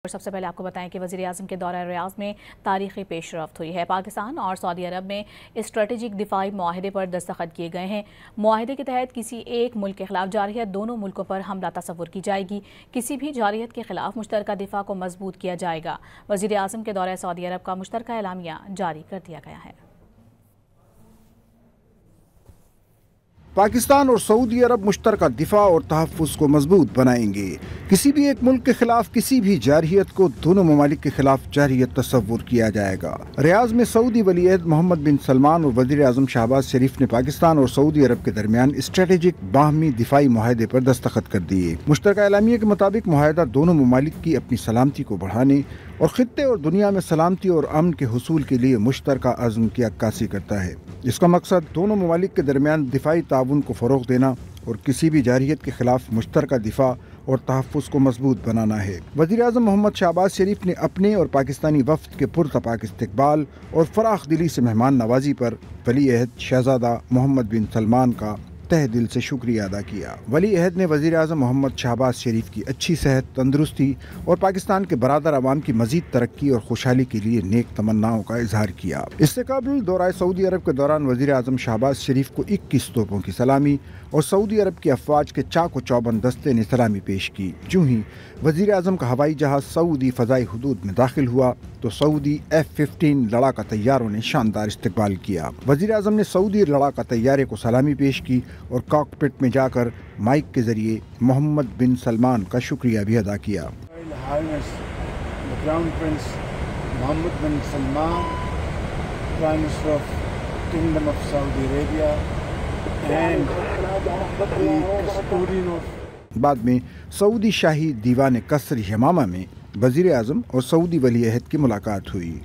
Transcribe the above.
اور سب سے پہلے آپ کو بتائیں کہ وزیر اعظم کے دورہ ریاض میں تاریخی پیش رفت ہوئی ہے۔ پاکستان اور سعودی عرب میں اسٹریٹجک دفاعی معاہدے پر دستخط کیے گئے ہیں۔ معاہدے کے تحت کسی ایک ملک کے خلاف جارحیت دونوں ملکوں پر حملہ تصور کی جائے گی۔ کسی بھی جارحیت کے خلاف مشترکہ دفاع کو مضبوط کیا جائے گا۔ وزیر اعظم کے دورہ سعودی عرب کا مشترکہ اعلامیہ جاری کر دیا گیا ہے۔ پاکستان اور سعودی عرب مشترکہ دفاع اور تحفظ کو مضبوط بنائیں گے۔ کسی بھی ایک ملک کے خلاف کسی بھی جارحیت کو دونوں ممالک کے خلاف جارحیت تصور کیا جائے گا۔ ریاض میں سعودی ولی عہد محمد بن سلمان اور وزیر اعظم شہباز شریف نے پاکستان اور سعودی عرب کے درمیان اسٹریٹجک باہمی دفاعی معاہدے پر دستخط کر دیے۔ مشترکہ اعلامیے کے مطابق معاہدہ دونوں ممالک کی اپنی سلامتی کو بڑھانے اور خطے اور دنیا میں سلامتی اور امن کے حصول کے لیے مشترکہ عزم کی عکاسی کرتا ہے۔ اس کا مقصد دونوں ممالک کے درمیان دفاعی تعاون کو فروغ دینا اور کسی بھی جارحیت کے خلاف مشترکہ دفاع اور تحفظ کو مضبوط بنانا ہے۔ وزیر اعظم محمد شہباز شریف نے اپنے اور پاکستانی وفد کے پرتپاک استقبال اور فراخ دلی سے مہمان نوازی پر ولی عہد شہزادہ محمد بن سلمان کا تہ دل سے شکریہ ادا کیا۔ ولی عہد نے وزیر اعظم محمد شہباز شریف کی اچھی صحت، تندرستی اور پاکستان کے برادر عوام کی مزید ترقی اور خوشحالی کے لیے نیک تمناؤں کا اظہار کیا۔ اس سے قبل دورہ سعودی عرب کے دوران وزیر اعظم شہباز شریف کو 21 توپوں کی سلامی اور سعودی عرب کی افواج کے چاق و چوبند دستے نے سلامی پیش کی۔ جو ہی وزیر اعظم کا ہوائی جہاز سعودی فضائی حدود میں داخل ہوا تو سعودی F-15 لڑاکا طیاروں نے شاندار استقبال کیا۔ وزیر اعظم نے سعودی لڑاکا طیارے کو سلامی پیش کی اور کاکپٹ میں جا کر مائک کے ذریعے محمد بن سلمان کا شکریہ بھی ادا کیا۔ Mohammed bin Salman prime minister of kingdom of Saudi Arabia بعد میں سعودی شاہی دیوان قصر یمامہ میں وزیر اعظم اور سعودی ولی عہد کی ملاقات ہوئی۔